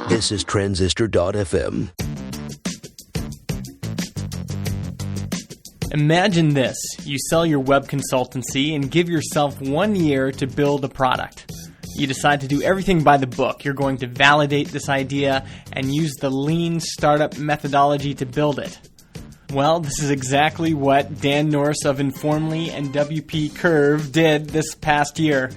This is Transistor.fm. Imagine this. You sell your web consultancy and give yourself 1 year to build a product. You decide to do everything by the book. You're going to validate this idea and use the lean startup methodology to build it. Well, this is exactly what Dan Norris of Informly and WP Curve did this past year.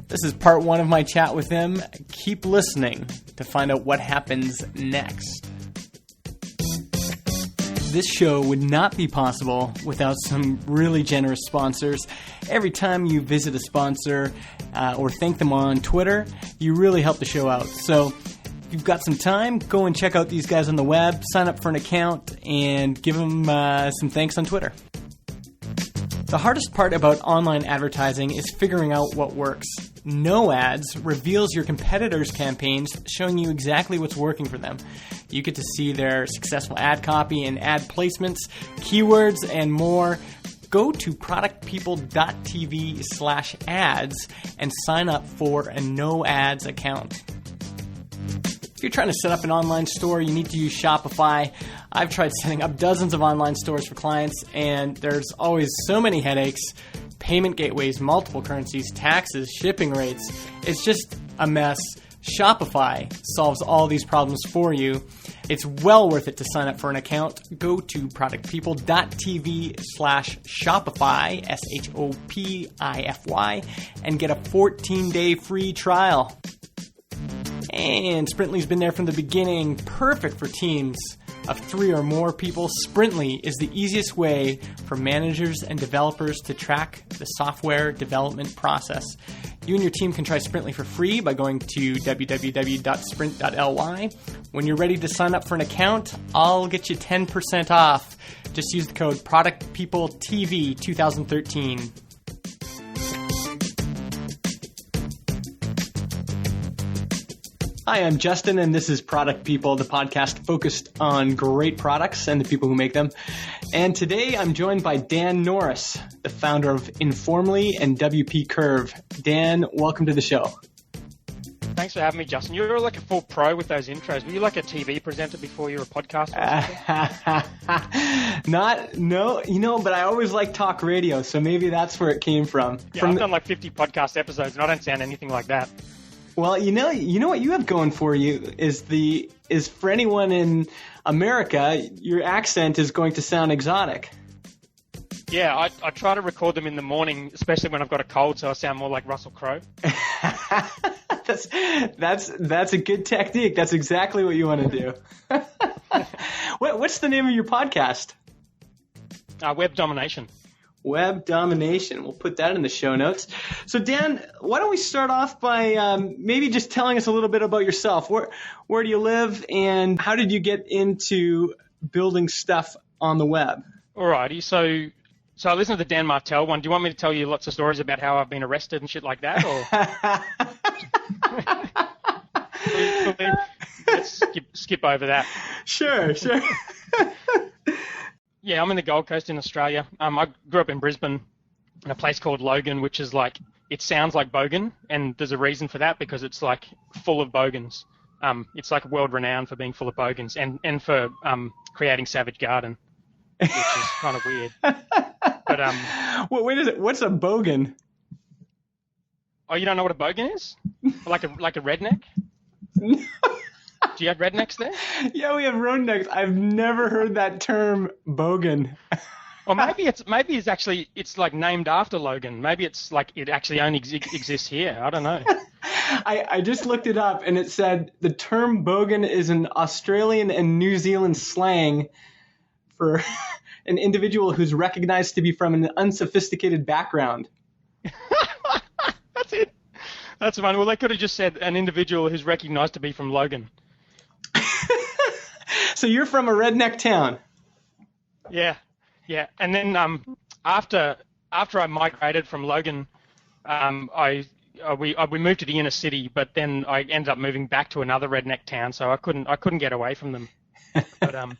This is part 1 of my chat with him. Keep listening to find out what happens next. This show would not be possible without some really generous sponsors. Every time you visit a sponsor or thank them on Twitter, you really help the show out. So if you've got some time, go and check out these guys on the web, sign up for an account, and give them some thanks on Twitter. The hardest part about online advertising is figuring out what works. No Ads reveals your competitors' campaigns, showing you exactly what's working for them. You get to see their successful ad copy and ad placements, keywords, and more. Go to productpeople.tv/ads and sign up for a No Ads account. If you're trying to set up an online store, you need to use Shopify. I've tried setting up dozens of online stores for clients, and there's always so many headaches. Payment gateways, multiple currencies, taxes, shipping rates. It's just a mess. Shopify solves all these problems for you. It's well worth it to sign up for an account. Go to productpeople.tv/Shopify, SHOPIFY, and get a 14-day free trial. And Sprintly's been there from the beginning, perfect for teams of 3 or more people. Sprintly is the easiest way for managers and developers to track the software development process. You and your team can try Sprintly for free by going to www.sprint.ly. When you're ready to sign up for an account, I'll get you 10% off. Just use the code ProductPeopleTV 2013. Hi, I'm Justin, and this is Product People, the podcast focused on great products and the people who make them. And today I'm joined by Dan Norris, the founder of Informly and WP Curve. Dan, welcome to the show. Thanks for having me, Justin. You're like a full pro with those intros. Were you like a TV presenter before you were a podcaster but I always like talk radio, so maybe that's where it came from. Yeah, I've done like 50 podcast episodes, and I don't sound anything like that. Well, you know what you have going for you is for anyone in America, your accent is going to sound exotic. Yeah, I try to record them in the morning, especially when I've got a cold, so I sound more like Russel Crowe. That's a good technique. That's exactly what you want to do. What's the name of your podcast? Web Domination. Web Domination. We'll put that in the show notes. So, Dan, why don't we start off by maybe just telling us a little bit about yourself. Where do you live, and how did you get into building stuff on the web? Alrighty. So I listened to the Dan Martell one. Do you want me to tell you lots of stories about how I've been arrested and shit like that? Or let's skip over that. Sure. Yeah, I'm in the Gold Coast in Australia. I grew up in Brisbane in a place called Logan, which is like, it sounds like bogan, and there's a reason for that because it's like full of bogans. It's like world renowned for being full of bogans and for creating Savage Garden, which is kind of weird. But what's a bogan? Oh, you don't know what a bogan is? Like a redneck? Do you have rednecks there? Yeah, we have rednecks. I've never heard that term, bogan. Or maybe it's actually like named after Logan. Maybe it's like it actually only exists here. I don't know. I just looked it up, and it said the term bogan is an Australian and New Zealand slang for an individual who's recognized to be from an unsophisticated background. That's it. That's fine. Well, they could have just said an individual who's recognized to be from Logan. So you're from a redneck town. Yeah. And then after I migrated from Logan, we moved to the inner city, but then I ended up moving back to another redneck town, so I couldn't get away from them. But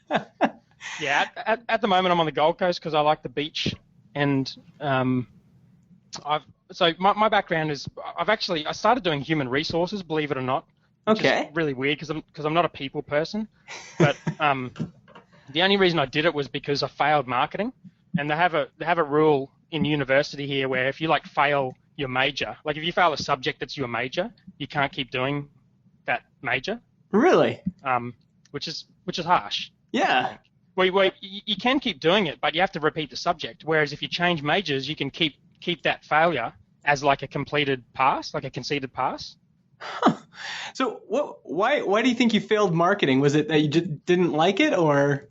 yeah, at the moment I'm on the Gold Coast because I like the beach, and my background is I started doing human resources, believe it or not. Okay. Is really weird because I'm not a people person. But the only reason I did it was because I failed marketing, and they have a rule in university here where if you like fail your major, like if you fail a subject that's your major, you can't keep doing that major. Really? Which is harsh. Yeah. Well, you can keep doing it, but you have to repeat the subject. Whereas if you change majors, you can keep that failure as like a completed pass, like a conceded pass. Huh. So why do you think you failed marketing? Was it that you didn't like it, or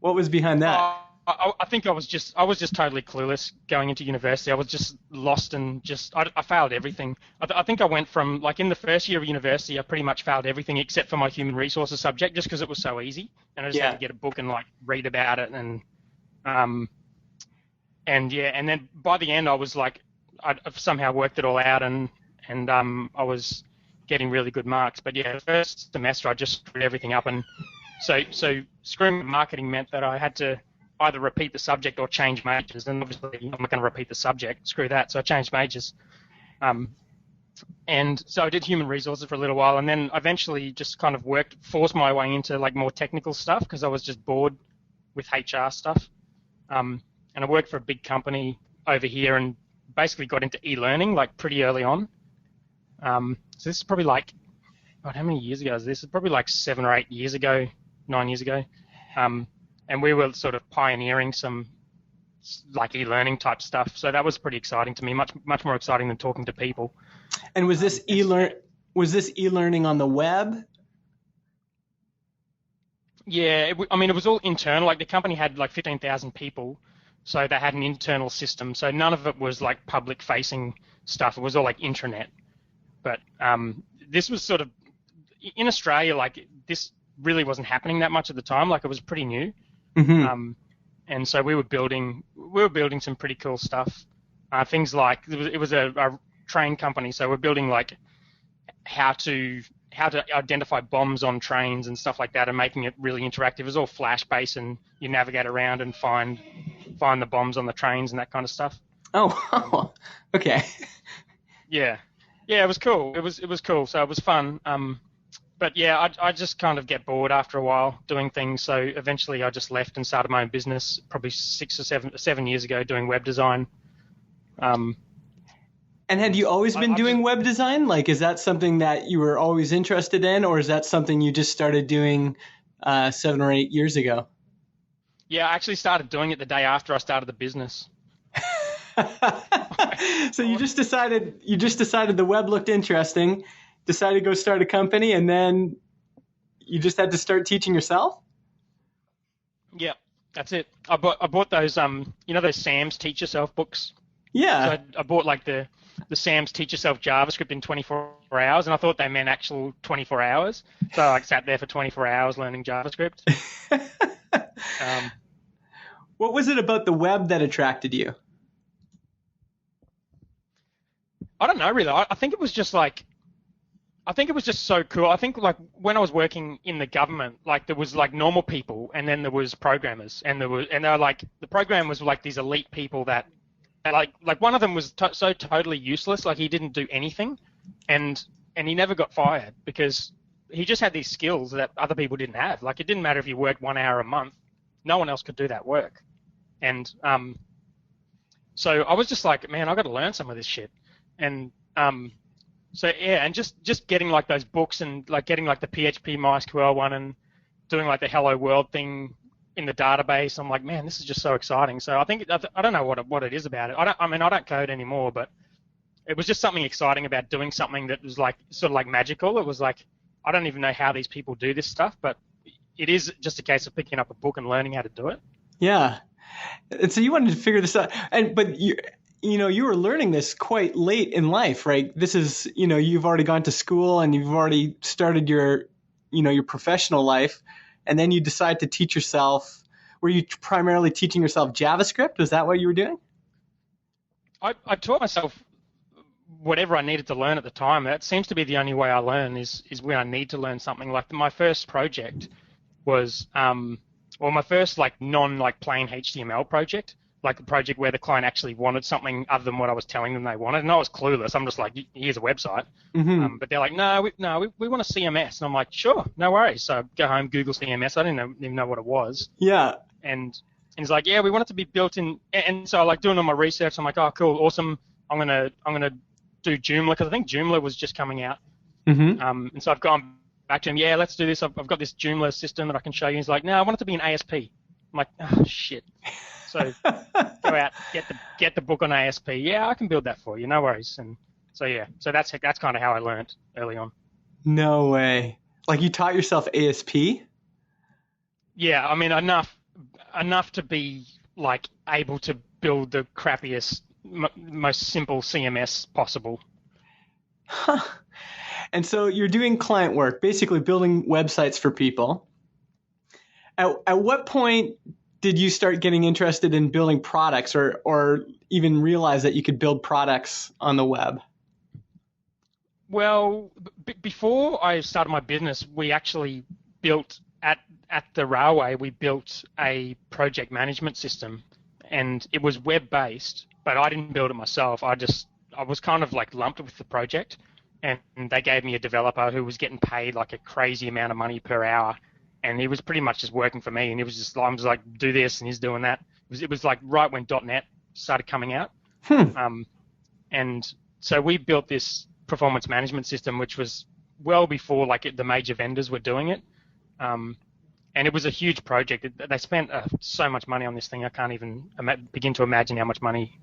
what was behind that? I think I was just totally clueless going into university. I was just lost and I failed everything. I think I went from, like, in the first year of university, I pretty much failed everything except for my human resources subject, just because it was so easy, and I just had to get a book and like read about it, and then by the end I was like, I've somehow worked it all out, and I was getting really good marks. But yeah, the first semester I just screwed everything up, and so screwing marketing meant that I had to either repeat the subject or change majors, and obviously I'm not going to repeat the subject. Screw that. So I changed majors, and so I did human resources for a little while, and then eventually just kind of forced my way into like more technical stuff because I was just bored with HR stuff, and I worked for a big company over here and basically got into e-learning like pretty early on. So this is probably like, God, how many years ago is this? It's probably like 7 or 8 years ago, 9 years ago. And we were sort of pioneering some like e-learning type stuff. So that was pretty exciting to me, much more exciting than talking to people. And was this e-learning on the web? Yeah, it was all internal. Like the company had like 15,000 people, so they had an internal system. So none of it was like public-facing stuff. It was all like intranet. But this was sort of in Australia, like this really wasn't happening that much at the time. Like it was pretty new. Mm-hmm. And so we were building some pretty cool stuff. Things like it was a train company, so we're building like how to identify bombs on trains and stuff like that, and making it really interactive. It was all flash based, and you navigate around and find the bombs on the trains and that kind of stuff. Oh, okay. Yeah, it was cool. It was cool. So it was fun. But yeah, I just kind of get bored after a while doing things. So eventually I just left and started my own business probably 6 or 7 years ago doing web design. And had you always been doing web design? Like, is that something that you were always interested in, or is that something you just started doing 7 or 8 years ago? Yeah, I actually started doing it the day after I started the business. So you just decided the web looked interesting, decided to go start a company, and then you just had to start teaching yourself? Yeah, that's it. I bought those those Sam's Teach Yourself books. Yeah. So I bought like the Sam's Teach Yourself JavaScript in 24 hours, and I thought they meant actual 24 hours. So I like sat there for 24 hours learning JavaScript. What was it about the web that attracted you? I don't know really. I think it was just so cool. I think like when I was working in the government, like there was like normal people, and then there was programmers, and they were like, the program was like these elite people that like one of them was so totally useless, like he didn't do anything, and he never got fired because he just had these skills that other people didn't have. Like it didn't matter if you worked 1 hour a month, no one else could do that work. And so I was just like, man, I got to learn some of this shit. And so yeah, and just getting like those books and like getting like the PHP MySQL one and doing like the Hello World thing in the database. I'm like, man, this is just so exciting. So I think I don't know what it is about it. I don't code anymore, but it was just something exciting about doing something that was like sort of like magical. It was like, I don't even know how these people do this stuff, but it is just a case of picking up a book and learning how to do it. Yeah. And so you wanted to figure this out, but you were learning this quite late in life, right? This is, you've already gone to school and you've already started your professional life, and then you decide to teach yourself. Were you primarily teaching yourself JavaScript? Was that what you were doing? I taught myself whatever I needed to learn at the time. That seems to be the only way I learn is when I need to learn something. Like my first project was, my first like non like plain HTML project like a project where the client actually wanted something other than what I was telling them they wanted, and I was clueless. I'm just like, here's a website. But they're like, no, we want a CMS. And I'm like, sure, no worries. So I go home, Google CMS. I didn't even know what it was. Yeah. And he's like, yeah, we want it to be built in. And so I like doing all my research. I'm like, oh, cool, awesome. I'm gonna do Joomla, because I think Joomla was just coming out. And so I've gone back to him, yeah, let's do this. I've got this Joomla system that I can show you. He's like, no, I want it to be an ASP. I'm like, oh, shit. So go out, get the book on ASP. Yeah, I can build that for you, no worries. And so yeah, so that's kind of how I learned early on. No way. Like you taught yourself ASP? Yeah, I mean enough to be like able to build the crappiest, most simple CMS possible. Huh. And so you're doing client work, basically building websites for people. At what point did you start getting interested in building products, or even realize that you could build products on the web? Well, before I started my business, we actually built at the railway. We built a project management system, and it was web-based. But I didn't build it myself. I was kind of like lumped with the project, and they gave me a developer who was getting paid like a crazy amount of money per hour. And he was pretty much just working for me, and he was just, I'm just like, do this, and he's doing that. It was like right when .NET started coming out. And so we built this performance management system, which was well before like the major vendors were doing it. And it was a huge project. They spent so much money on this thing. I can't even begin to imagine how much money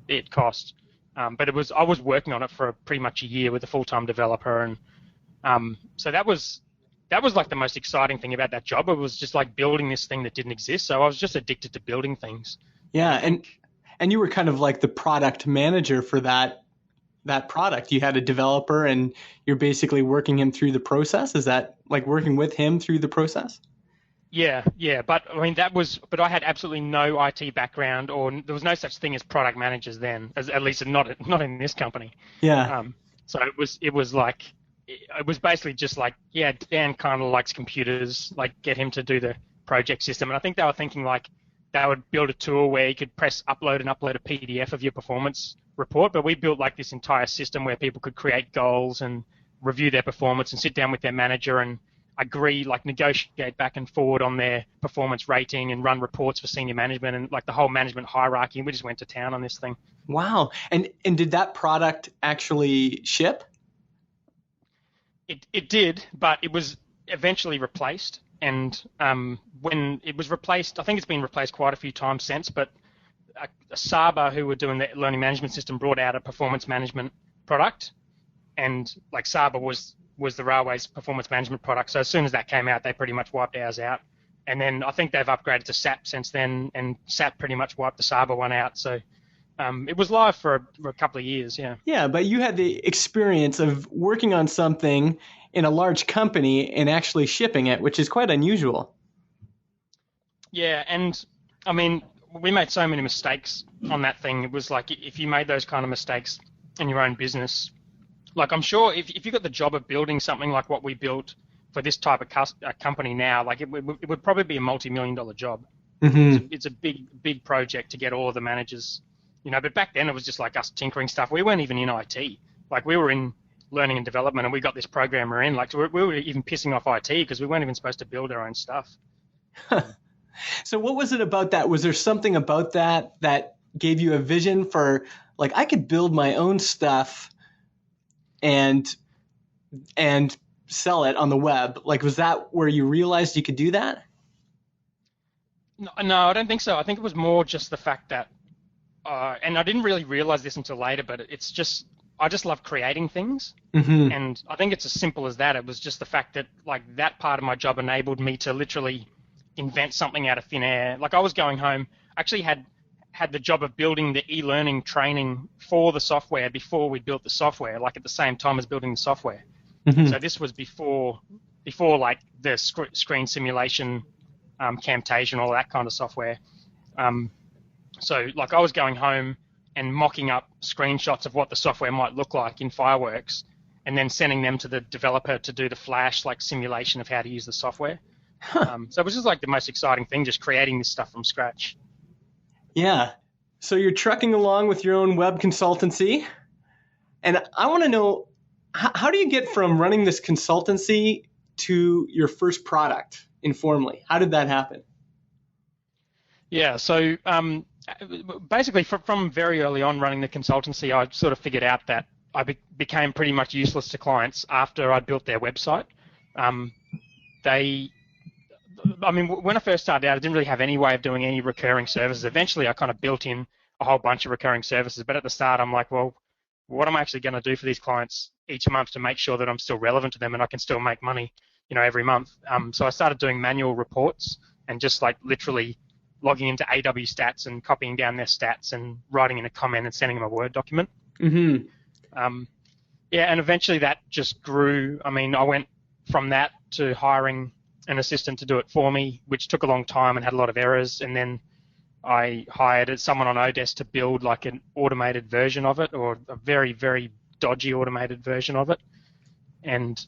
it cost. But I was working on it for pretty much a year with a full-time developer, and so that was like the most exciting thing about that job. It was just like building this thing that didn't exist. So I was just addicted to building things. Yeah, and you were kind of like the product manager for that product. You had a developer, and you're basically working him through the process. Is that like working with him through the process? Yeah. But I mean, but I had absolutely no IT background, or there was no such thing as product managers then, at least not in this company. Yeah. So it was basically just like, yeah, Dan kind of likes computers, like get him to do the project system. And I think they were thinking like they would build a tool where you could press upload a PDF of your performance report. But we built like this entire system where people could create goals and review their performance and sit down with their manager and agree, like negotiate back and forward on their performance rating and run reports for senior management and like the whole management hierarchy. We just went to town on this thing. Wow. And did that product actually ship? It did, but it was eventually replaced. And when it was replaced, I think it's been replaced quite a few times since, but Saba, who were doing the learning management system, brought out a performance management product. And like Saba was the railway's performance management product. So as soon as that came out, they pretty much wiped ours out. And then I think they've upgraded to SAP since then, and SAP pretty much wiped the Saba one out. So it was live for a couple of years, yeah. Yeah, but you had the experience of working on something in a large company and actually shipping it, which is quite unusual. Yeah, and I mean, we made so many mistakes on that thing. It was like if you made those kind of mistakes in your own business, like I'm sure if you got the job of building something like what we built for this type of company now, like it would probably be a multi-million-dollar job. Mm-hmm. It's a big project to get all of the managers. But back then it was just like us tinkering stuff. We weren't even in IT. Like we were in learning and development, and we got this programmer in. Like we were even pissing off IT because we weren't even supposed to build our own stuff. So what was it about that? Was there something about that gave you a vision for like I could build my own stuff and sell it on the web? Like was that where you realized you could do that? No, I don't think so. I think it was more just the fact that and I didn't really realize this until later, but it's just I just love creating things. Mm-hmm. And I think it's as simple as that. It was just the fact that like that part of my job enabled me to literally invent something out of thin air. Like I was going home, actually had the job of building the e-learning training for the software before we built the software, like at the same time as building the software. Mm-hmm. So this was before like the screen simulation, Camtasia, all that kind of software. So like I was going home and mocking up screenshots of what the software might look like in Fireworks and then sending them to the developer to do the Flash like simulation of how to use the software. Huh. So it was just like the most exciting thing, just creating this stuff from scratch. Yeah. So you're trucking along with your own web consultancy. And I want to know, how do you get from running this consultancy to your first product informally? How did that happen? Yeah, so basically from very early on running the consultancy, I sort of figured out that I became pretty much useless to clients after I built their website. When I first started out, I didn't really have any way of doing any recurring services. Eventually, I kind of built in a whole bunch of recurring services, but at the start, I'm like, well, what am I actually going to do for these clients each month to make sure that I'm still relevant to them and I can still make money, every month? So I started doing manual reports and just like literally logging into AW Stats and copying down their stats and writing in a comment and sending them a Word document. Mm-hmm. And eventually that just grew. I went from that to hiring an assistant to do it for me, which took a long time and had a lot of errors. And then I hired someone on Odesk to build like an automated version of it, or a very, very dodgy automated version of it. And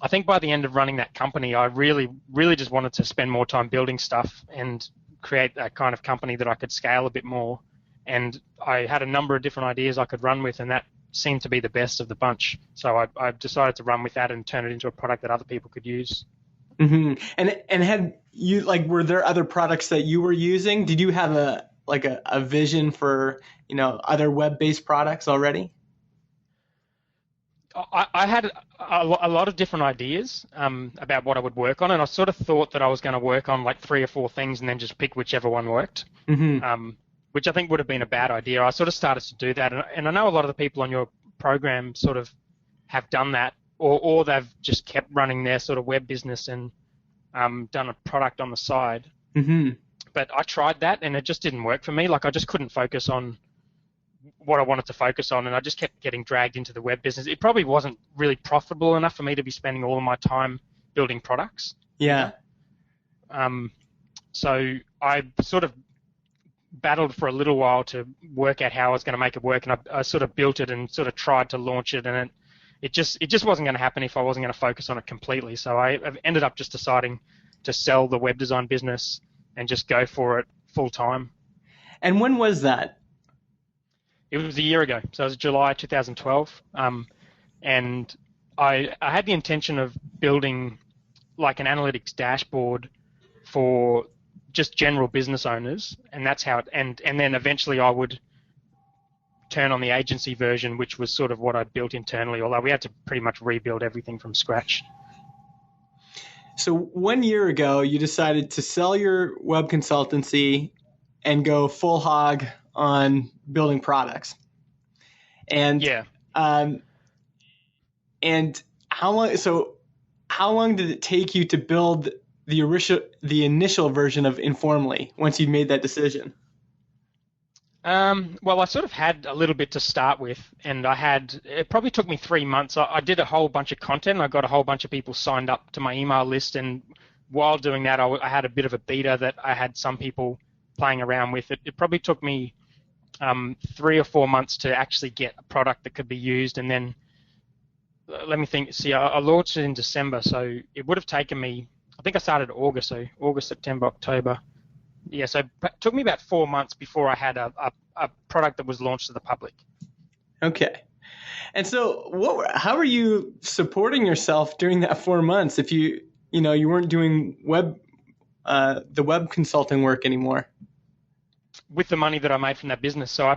I think by the end of running that company, I really, really just wanted to spend more time building stuff and create that kind of company that I could scale a bit more. And I had a number of different ideas I could run with, and that seemed to be the best of the bunch. So I decided to run with that and turn it into a product that other people could use. Mm-hmm. And had you, like, were there other products that you were using? Did you have a vision for, other web-based products already? I had a lot of different ideas about what I would work on, and I sort of thought that I was going to work on like 3 or 4 things and then just pick whichever one worked, which I think would have been a bad idea. I sort of started to do that, and I know a lot of the people on your program sort of have done that, or they've just kept running their sort of web business and done a product on the side. Mm-hmm. But I tried that, and it just didn't work for me. Like, I just couldn't focus on what I wanted to focus on, and I just kept getting dragged into the web business. It probably wasn't really profitable enough for me to be spending all of my time building products. Yeah. So I sort of battled for a little while to work out how I was going to make it work, and I sort of built it and sort of tried to launch it, and it just wasn't going to happen if I wasn't going to focus on it completely. So I ended up just deciding to sell the web design business and just go for it full time. And when was that? It was a year ago, so it was July 2012, and I had the intention of building like an analytics dashboard for just general business owners, and that's how it, and then eventually I would turn on the agency version, which was sort of what I built internally, although we had to pretty much rebuild everything from scratch. So 1 year ago, you decided to sell your web consultancy and go full hog on building products. And yeah. And how long did it take you to build the initial version of Informally once you made that decision? Well, I sort of had a little bit to start with, and it probably took me 3 months. I did a whole bunch of content. I got a whole bunch of people signed up to my email list, and while doing that, I had a bit of a beta that I had some people playing around with. It probably took me 3 or 4 months to actually get a product that could be used, and then let me think. See, I launched it in December, so it would have taken me, I think I started in August, so August, September, October. Yeah, so it took me about 4 months before I had a product that was launched to the public. Okay. And so how were you supporting yourself during that 4 months if you weren't doing the web consulting work anymore? With the money that I made from that business. So I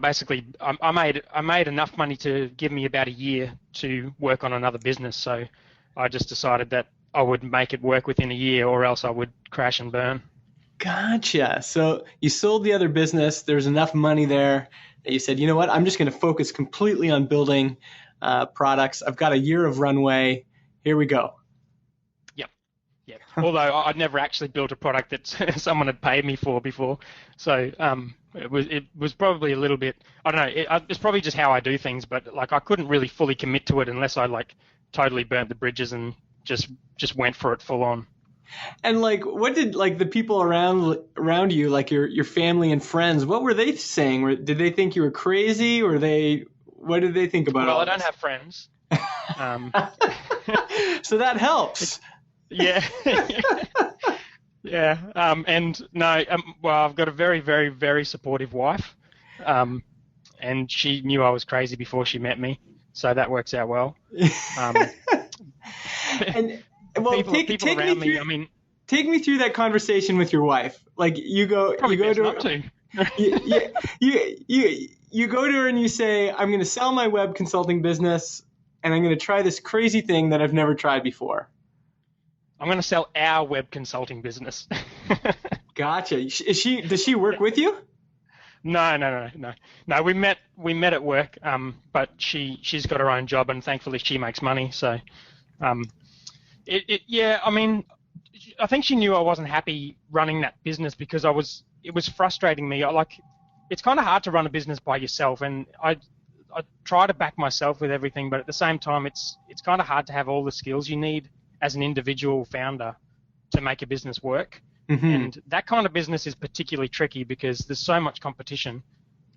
made enough money to give me about a year to work on another business. So I just decided that I would make it work within a year, or else I would crash and burn. Gotcha. So you sold the other business. There's enough money there that you said, you know what, I'm just going to focus completely on building products. I've got a year of runway. Here we go. Yep. Although I'd never actually built a product that someone had paid me for before. So it was probably a little bit, I don't know, it's probably just how I do things, but like I couldn't really fully commit to it unless I like totally burnt the bridges and just went for it full on. And like, what did like the people around you, like your family and friends, what were they saying? Did they think you were crazy, or what did they think about it? Well, I don't have friends. So that helps. Yeah. Yeah. And no, well, I've got a very, very, very supportive wife. And she knew I was crazy before she met me, so that works out well. Um, And well, people take around me through. me, I mean, Take me through that conversation with your wife. Like you go probably to best not to. you go to her and you say, I'm going to sell my web consulting business and I'm going to try this crazy thing that I've never tried before. I'm going to sell our web consulting business. Gotcha. Does she work with you? No. We met at work, but she's got her own job and thankfully she makes money. So, yeah, I mean, I think she knew I wasn't happy running that business because it was frustrating me. It's kind of hard to run a business by yourself, and I try to back myself with everything, but at the same time, it's kind of hard to have all the skills you need as an individual founder to make a business work. Mm-hmm. And that kind of business is particularly tricky because there's so much competition,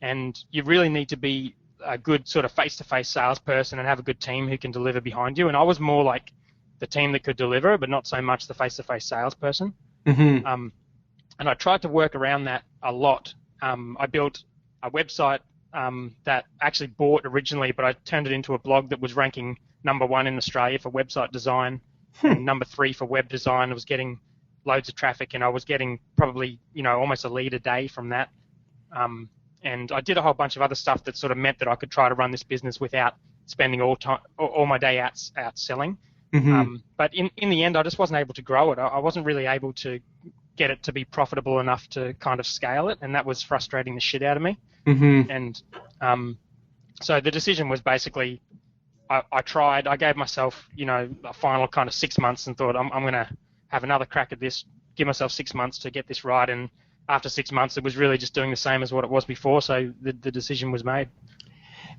and you really need to be a good sort of face-to-face salesperson and have a good team who can deliver behind you. And I was more like the team that could deliver, but not so much the face-to-face salesperson. Mm-hmm. And I tried to work around that a lot. I built a website that actually bought originally, but I turned it into a blog that was ranking #1 in Australia for website design and #3 for web design. I was getting loads of traffic, and I was getting probably, almost a lead a day from that. And I did a whole bunch of other stuff that sort of meant that I could try to run this business without spending all my day out selling. Mm-hmm. But in the end, I just wasn't able to grow it. I wasn't really able to get it to be profitable enough to kind of scale it, and that was frustrating the shit out of me. Mm-hmm. And so the decision was basically, I tried. I gave myself, a final kind of 6 months and thought, I'm going to have another crack at this, give myself 6 months to get this right. And after 6 months, it was really just doing the same as what it was before, so the decision was made.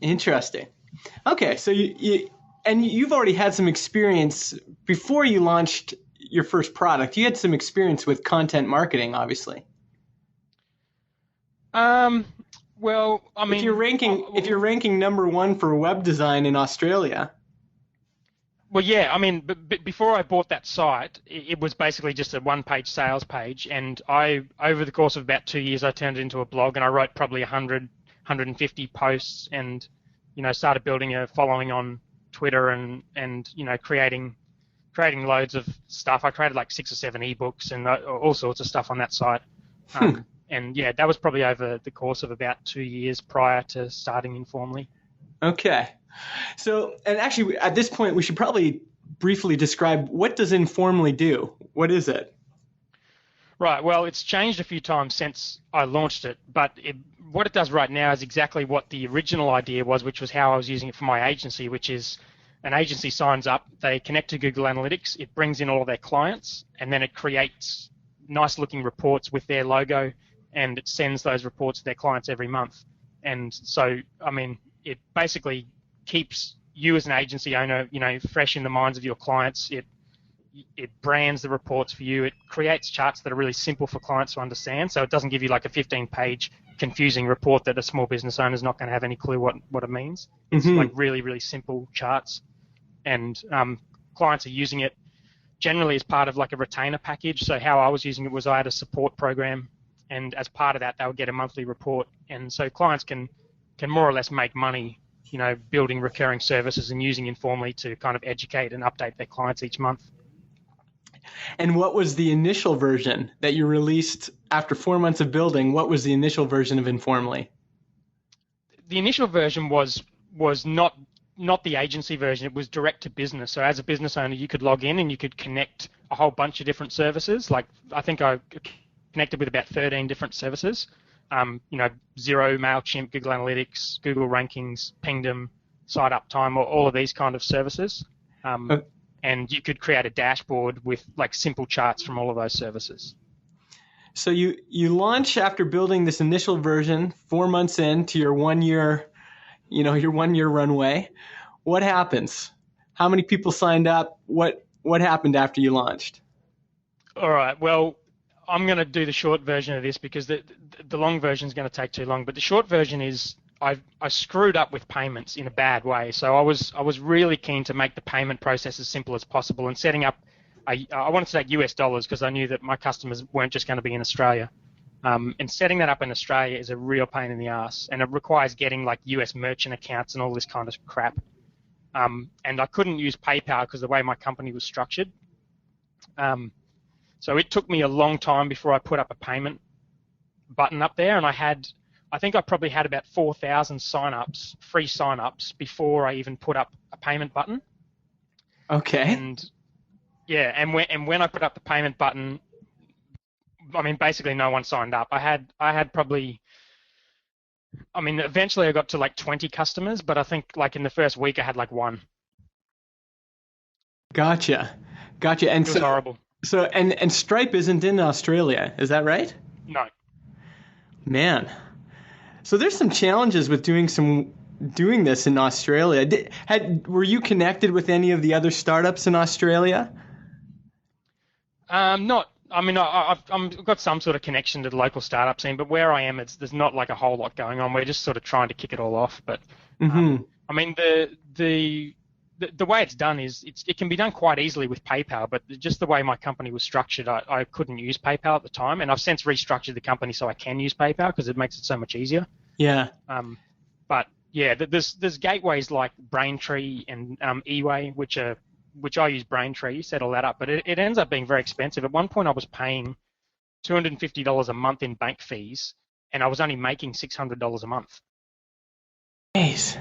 Interesting. Okay, so you've already had some experience before you launched your first product. You had some experience with content marketing, obviously. Well, I mean, if you're ranking #1 for web design in Australia. Well, yeah, I mean, but before I bought that site, it was basically just a one-page sales page, and over the course of about 2 years, I turned it into a blog, and I wrote probably 100, 150 posts, and started building a following on Twitter, and creating loads of stuff. I created like 6 or 7 ebooks and all sorts of stuff on that site. And yeah, that was probably over the course of about 2 years prior to starting Informally. Okay. So, and actually at this point, we should probably briefly describe, what does Informally do? What is it? Right. Well, it's changed a few times since I launched it, but what it does right now is exactly what the original idea was, which was how I was using it for my agency, which is an agency signs up, they connect to Google Analytics, it brings in all of their clients, and then it creates nice-looking reports with their logo, and it sends those reports to their clients every month. And so, I mean, it basically keeps you as an agency owner, fresh in the minds of your clients. It brands the reports for you. It creates charts that are really simple for clients to understand. So it doesn't give you like a 15-page confusing report that a small business owner is not going to have any clue what it means. It's like really, really simple charts. And clients are using it generally as part of like a retainer package. So how I was using it was I had a support program, and as part of that, they would get a monthly report. And so clients can more or less make money, building recurring services and using Informally to kind of educate and update their clients each month. And what was the initial version that you released after 4 months of building? What was the initial version of Informally? The initial version was not the agency version. It was direct to business. So as a business owner, you could log in and you could connect a whole bunch of different services. Like I think I connected with about 13 different services. Xero, MailChimp, Google Analytics, Google Rankings, Pingdom, Site Uptime, all of these kind of services. And you could create a dashboard with like simple charts from all of those services. So you launch after building this initial version 4 months into your 1 year, your 1 year runway. What happens? How many people signed up? What happened after you launched? All right. Well, I'm going to do the short version of this because the long version is going to take too long. But the short version is I screwed up with payments in a bad way. So I was really keen to make the payment process as simple as possible, and setting up I wanted to take US dollars because I knew that my customers weren't just going to be in Australia. And setting that up in Australia is a real pain in the ass, and it requires getting like US merchant accounts and all this kind of crap. And I couldn't use PayPal because the way my company was structured. So it took me a long time before I put up a payment button up there, and I think I probably had about 4,000 sign-ups, free sign-ups, before I even put up a payment button. Okay. And yeah, and when I put up the payment button, I mean, basically no one signed up. I had probably, I mean, eventually I got to like 20 customers, but I think like in the first week I had like one. Gotcha. And it was horrible. So and Stripe isn't in Australia, is that right? No. Man. So there's some challenges with doing this in Australia. Were you connected with any of the other startups in Australia? Not. I mean, I've got some sort of connection to the local startup scene, but where I am, there's not like a whole lot going on. We're just sort of trying to kick it all off. But I mean, the way it's done is it can be done quite easily with PayPal, but just the way my company was structured, I couldn't use PayPal at the time, and I've since restructured the company so I can use PayPal because it makes it so much easier. Yeah. But yeah, there's gateways like Braintree and eWay, which I use Braintree, set all that up, but it ends up being very expensive. At one point I was paying $250 a month in bank fees, and I was only making $600 a month. Jeez.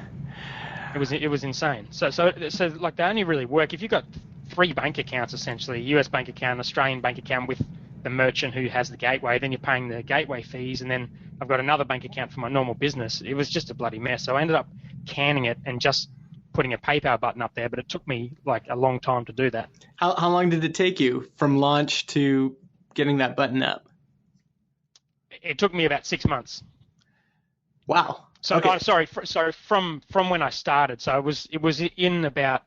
It was insane. So like they only really work if you've got 3 bank accounts essentially, a US bank account, an Australian bank account with the merchant who has the gateway, then you're paying the gateway fees, and then I've got another bank account for my normal business. It was just a bloody mess. So I ended up canning it and just putting a PayPal button up there, but it took me like a long time to do that. How long did it take you from launch to getting that button up? It took me about 6 months. Wow. So okay. So from when I started, so it was in about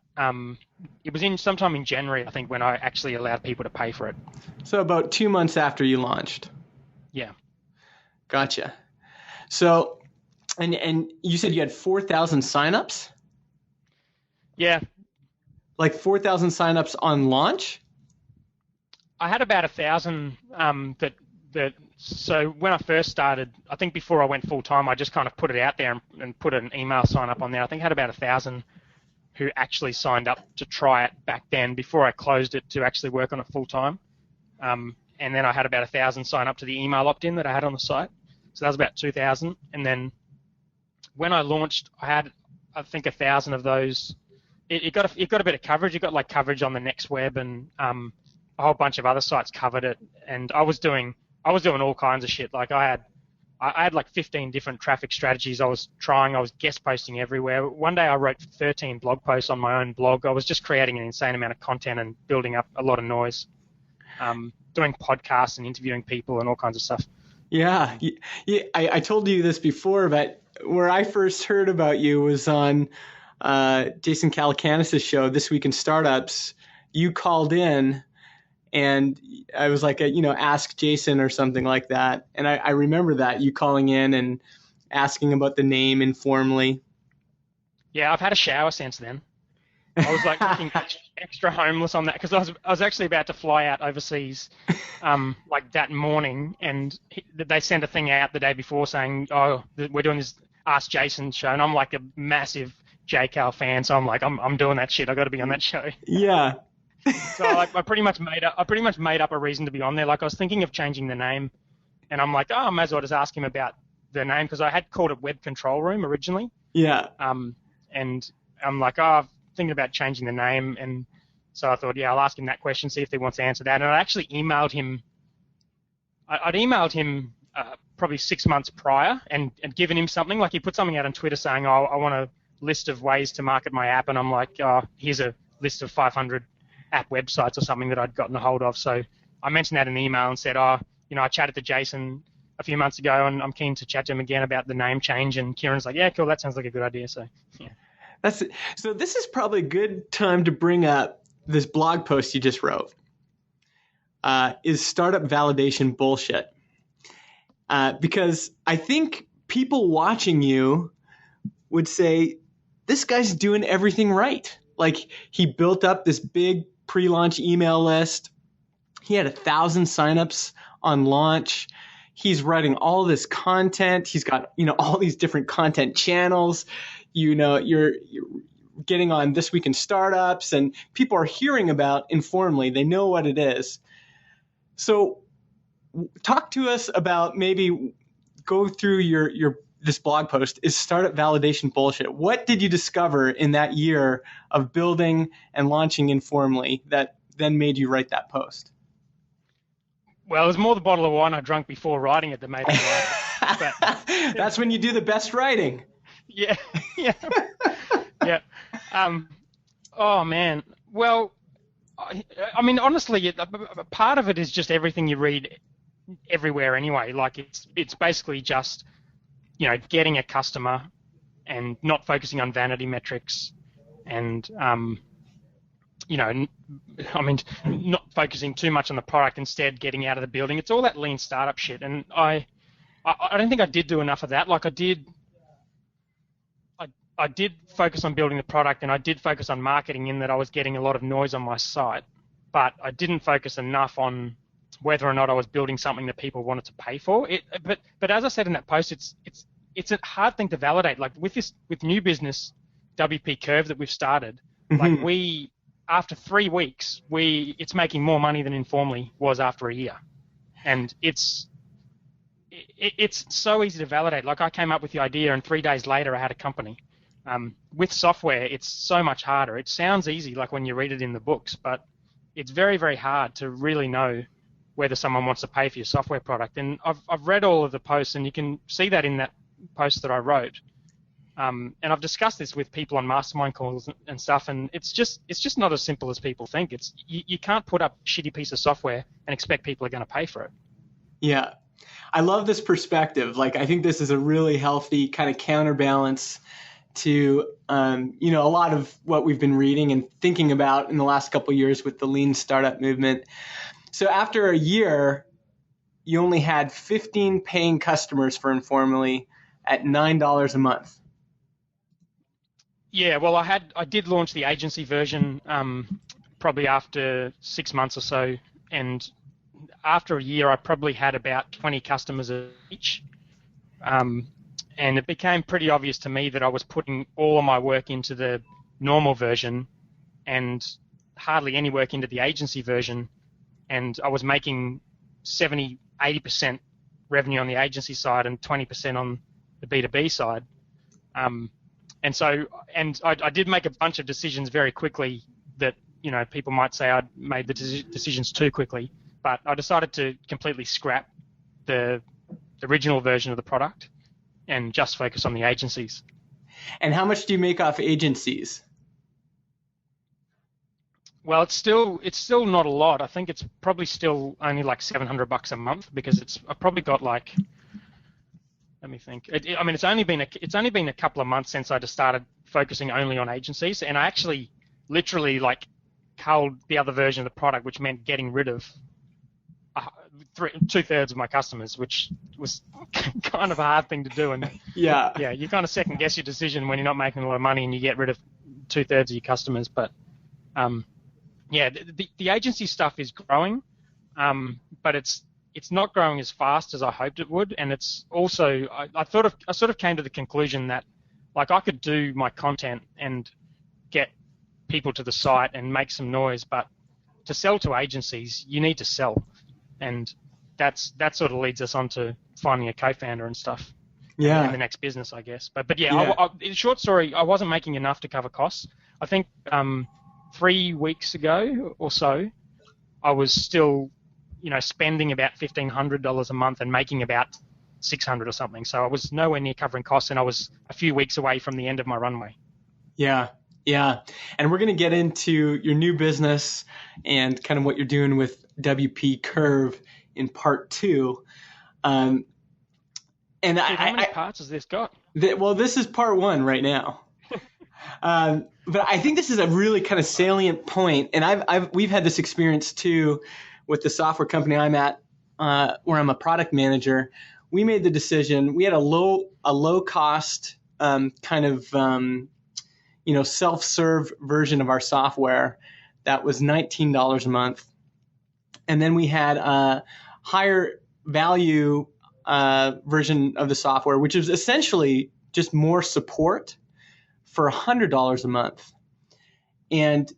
it was in sometime in January, I think, when I actually allowed people to pay for it. So about 2 months after you launched. Yeah. Gotcha. So, and you said you had 4,000 signups? Yeah. Like 4,000 signups on launch? I had about 1,000 so when I first started, I think before I went full time, I just kind of put it out there and put an email sign up on there. I think I had about 1,000 who actually signed up to try it back then before I closed it to actually work on it full time. And then I had about 1,000 sign up to the email opt-in that I had on the site. So that was about 2,000. And then when I launched, I had, I think, 1,000 of those. It got a bit of coverage. It got like coverage on the Next Web, and a whole bunch of other sites covered it. And I was doing all kinds of shit. Like I had like 15 different traffic strategies I was trying. I was guest posting everywhere. One day I wrote 13 blog posts on my own blog. I was just creating an insane amount of content and building up a lot of noise. Doing podcasts and interviewing people and all kinds of stuff. Yeah. I told you this before, but where I first heard about you was on Jason Calacanis' show, This Week in Startups. You called in, and I was like, ask Jason or something like that. And I remember that, you calling in and asking about the name informally. Yeah, I've had a shower since then. I was like looking extra homeless on that because I was actually about to fly out overseas like that morning, and they sent a thing out the day before saying, oh, we're doing this Ask Jason show, and I'm like a massive JCal fan, so I'm like, I'm doing that shit. I got to be on that show. Yeah. So like, I pretty much made up a reason to be on there. Like I was thinking of changing the name, and I'm like, oh, I may as well just ask him about the name because I had called it Web Control Room originally. Yeah. And I'm like, oh, thinking about changing the name, and so I thought, yeah, I'll ask him that question, see if he wants to answer that. And I actually emailed him. I'd emailed him probably 6 months prior and given him something. Like he put something out on Twitter saying, oh, I want a list of ways to market my app, and I'm like, oh, here's a list of 500 app websites or something that I'd gotten a hold of. So I mentioned that in the email and said, oh, I chatted to Jason a few months ago, and I'm keen to chat to him again about the name change. And Kieran's like, yeah, cool, that sounds like a good idea. So yeah. So this is probably a good time to bring up this blog post you just wrote. Is startup validation bullshit? Because I think people watching you would say, this guy's doing everything right. Like he built up this big pre-launch email list. He had 1,000 signups on launch. He's writing all this content. He's got, all these different content channels. You're getting on This Week in Startups, and people are hearing about Informly. They know what it is. So talk to us about, maybe go through your this blog post, is startup validation bullshit. What did you discover in that year of building and launching Informly that then made you write that post? Well, it was more the bottle of wine I drank before writing it that made me write it. But, that's when you do the best writing. Yeah. Yeah. Oh, man. Well, I mean, honestly, part of it is just everything you read everywhere anyway. Like, it's basically just, getting a customer and not focusing on vanity metrics and, not focusing too much on the product, instead getting out of the building. It's all that lean startup shit. And I don't think I did do enough of that. Like, I did focus on building the product, and I did focus on marketing, in that I was getting a lot of noise on my site, but I didn't focus enough on whether or not I was building something that people wanted to pay for. But as I said in that post, it's a hard thing to validate. Like with new business, WP Curve, that we've started, like after 3 weeks, it's making more money than Informly was after a year, and it's so easy to validate. Like, I came up with the idea, and 3 days later, I had a company. With software, it's so much harder. It sounds easy, like when you read it in the books, but it's very, very hard to really know whether someone wants to pay for your software product. And I've read all of the posts, and you can see that in that post that I wrote. And I've discussed this with people on mastermind calls and stuff, and it's just not as simple as people think. You can't put up a shitty piece of software and expect people are going to pay for it. Yeah. I love this perspective. Like, I think this is a really healthy kind of counterbalance to, a lot of what we've been reading and thinking about in the last couple of years with the lean startup movement. So after a year, you only had 15 paying customers for Informly at $9 a month. Yeah, well, I did launch the agency version probably after 6 months or so, and after a year, I probably had about 20 customers each. And it became pretty obvious to me that I was putting all of my work into the normal version and hardly any work into the agency version. And I was making 70, 80% revenue on the agency side and 20% on the B2B side. And I did make a bunch of decisions very quickly that, people might say I'd made the decisions too quickly. But I decided to completely scrap the original version of the product and just focus on the agencies. And how much do you make off agencies? Well, it's still not a lot. I think it's probably still only like $700 a month, because I've probably got like, let me think. It's only been a couple of months since I just started focusing only on agencies, and I actually literally like culled the other version of the product, which meant getting rid of 2/3 of my customers, which was kind of a hard thing to do. And yeah, you kind of second guess your decision when you're not making a lot of money and you get rid of 2/3 of your customers. But the agency stuff is growing, but it's not growing as fast as I hoped it would. And it's also I sort of came to the conclusion that, like, I could do my content and get people to the site and make some noise, but to sell to agencies, you need to sell. And that sort of leads us on to finding a co-founder and stuff. Yeah. In the next business, I guess. But yeah. In short story, I wasn't making enough to cover costs. I think 3 weeks ago or so, I was still, spending about $1,500 a month and making about $600 or something. So I was nowhere near covering costs, and I was a few weeks away from the end of my runway. Yeah. Yeah. And we're going to get into your new business and kind of what you're doing with WP Curve in part 2. And dude, how many parts has this got? This is part 1 right now. But I think this is a really kind of salient point. And we've had this experience too with the software company I'm at, where I'm a product manager. We made the decision. We had a low cost kind of self-serve version of our software that was $19 a month. And then we had a higher value version of the software, which is essentially just more support for $100 a month. And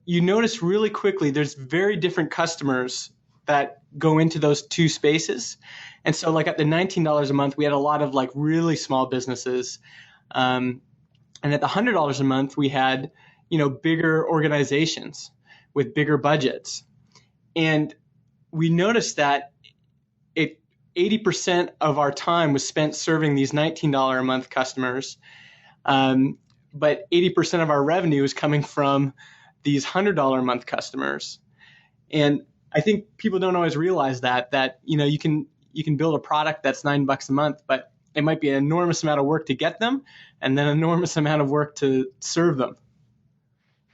you notice really quickly there's very different customers that go into those two spaces. And so like at the $19 a month, we had a lot of like really small businesses. And at the $100 a month, we had, bigger organizations with bigger budgets. And we noticed that 80% of our time was spent serving these $19 a month customers. But 80% of our revenue is coming from these $100 a month customers. And I think people don't always realize that you can build a product that's $9 a month, but it might be an enormous amount of work to get them and then an enormous amount of work to serve them.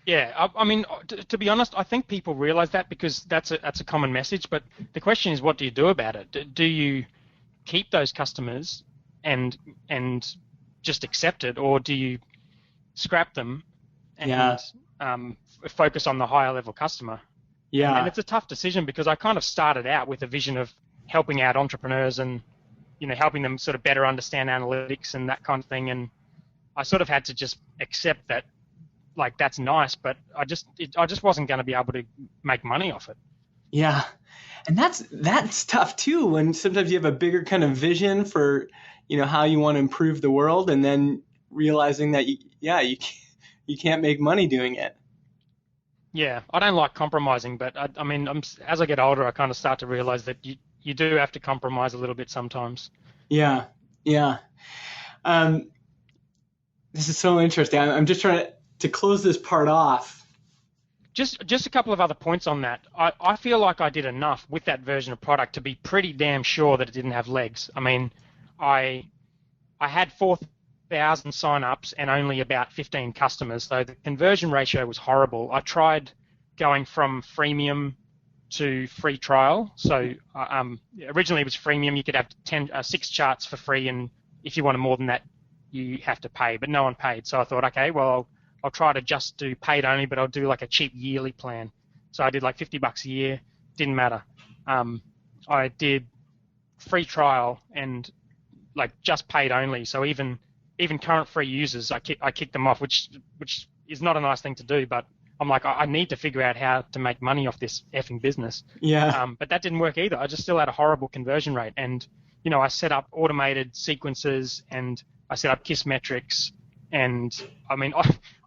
Yeah, I mean, to be honest, I think people realize that because that's a common message. But the question is, what do you do about it? Do you keep those customers and just accept it, or do you scrap them and focus on the higher level customer? Yeah, and it's a tough decision because I kind of started out with a vision of helping out entrepreneurs and helping them sort of better understand analytics and that kind of thing. And I sort of had to just accept that. Like that's nice, but I just wasn't going to be able to make money off it. Yeah, and that's tough too. When sometimes you have a bigger kind of vision for how you want to improve the world, and then realizing that you can't make money doing it. Yeah, I don't like compromising, but I mean, as I get older, I kind of start to realize that you do have to compromise a little bit sometimes. Yeah. This is so interesting. I'm just trying to close this part off. Just a couple of other points on that. I feel like I did enough with that version of product to be pretty damn sure that it didn't have legs. I mean, I had 4,000 sign-ups and only about 15 customers, so the conversion ratio was horrible. I tried going from freemium to free trial. So originally it was freemium. You could have 6 charts for free, and if you wanted more than that, you have to pay, but no one paid. So I thought, okay, well, I'll try to just do paid only, but I'll do like a cheap yearly plan. So I did like $50 a year. Didn't matter. I did free trial and like just paid only. So even current free users, I kicked them off, which is not a nice thing to do. But I'm like, I need to figure out how to make money off this effing business. Yeah. But that didn't work either. I just still had a horrible conversion rate. And I set up automated sequences and I set up KISS metrics. And I mean,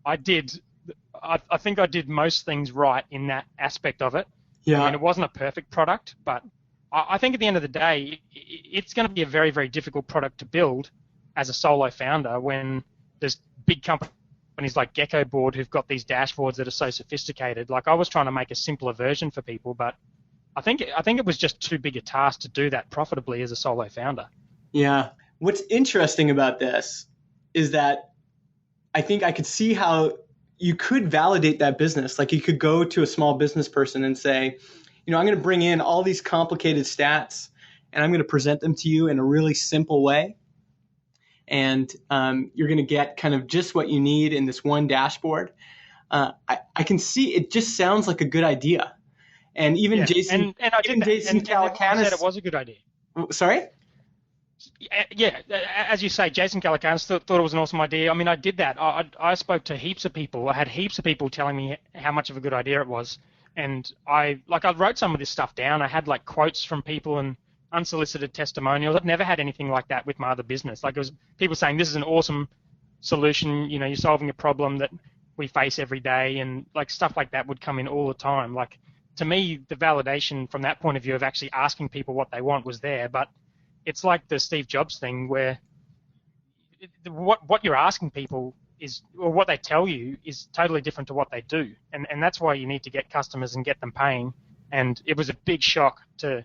I think I did most things right in that aspect of it. Yeah. I mean, it wasn't a perfect product, but I think at the end of the day, it's going to be a very, very difficult product to build as a solo founder when there's big companies like Gecko Board who've got these dashboards that are so sophisticated. Like I was trying to make a simpler version for people, but I think it was just too big a task to do that profitably as a solo founder. Yeah. What's interesting about this is that I think I could see how you could validate that business. Like you could go to a small business person and say, I'm going to bring in all these complicated stats and I'm going to present them to you in a really simple way. And you're going to get kind of just what you need in this one dashboard. I can see it just sounds like a good idea. And even Jason Calacanis said it was a good idea. Sorry? Yeah, as you say, Jason Calacanis thought it was an awesome idea. I mean, I did that. I spoke to heaps of people. I had heaps of people telling me how much of a good idea it was. And I wrote some of this stuff down. I had like quotes from people and unsolicited testimonials. I've never had anything like that with my other business. Like it was people saying, this is an awesome solution. You're solving a problem that we face every day. And like stuff like that would come in all the time. Like to me, the validation from that point of view of actually asking people what they want was there. But it's like the Steve Jobs thing where what you're asking people is, or what they tell you is totally different to what they do. And that's why you need to get customers and get them paying. And it was a big shock to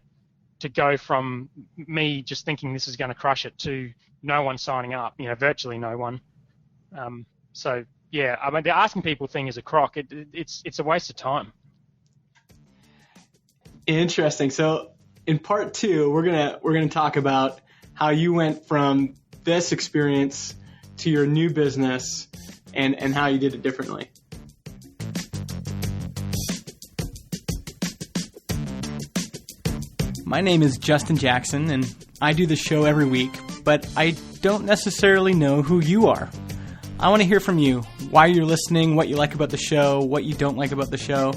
go from me just thinking this is going to crush it to no one signing up, virtually no one. So yeah, I mean, the asking people thing is a crock. It's a waste of time. Interesting. So in part 2, we're gonna talk about how you went from this experience to your new business and how you did it differently. My name is Justin Jackson, and I do the show every week, but I don't necessarily know who you are. I want to hear from you, why you're listening, what you like about the show, what you don't like about the show.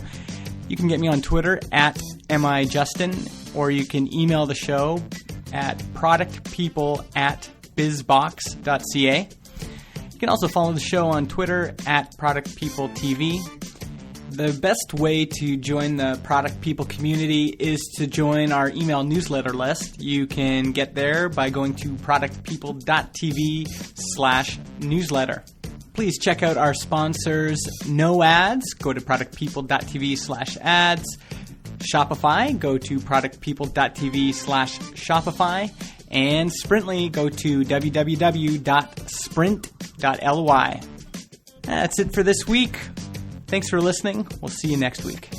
You can get me on Twitter at MIJustin, or you can email the show at productpeople@bizbox.ca. You can also follow the show on Twitter at productpeopletv. The best way to join the Product People community is to join our email newsletter list. You can get there by going to productpeople.tv/newsletter. Please check out our sponsors, No Ads. Go to productpeople.tv/ads. Shopify. Go to productpeople.tv/Shopify. And Sprintly. Go to www.sprint.ly. That's it for this week. Thanks for listening. We'll see you next week.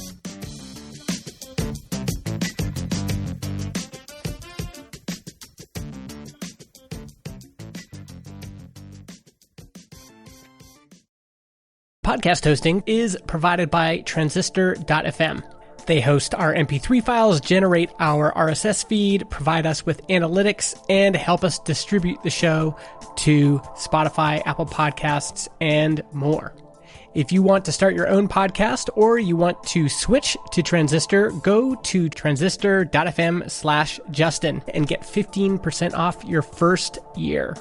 Podcast hosting is provided by transistor.fm. They host our MP3 files, generate our RSS feed, provide us with analytics, and help us distribute the show to Spotify, Apple Podcasts, and more. If you want to start your own podcast or you want to switch to Transistor, go to transistor.fm/Justin and get 15% off your first year.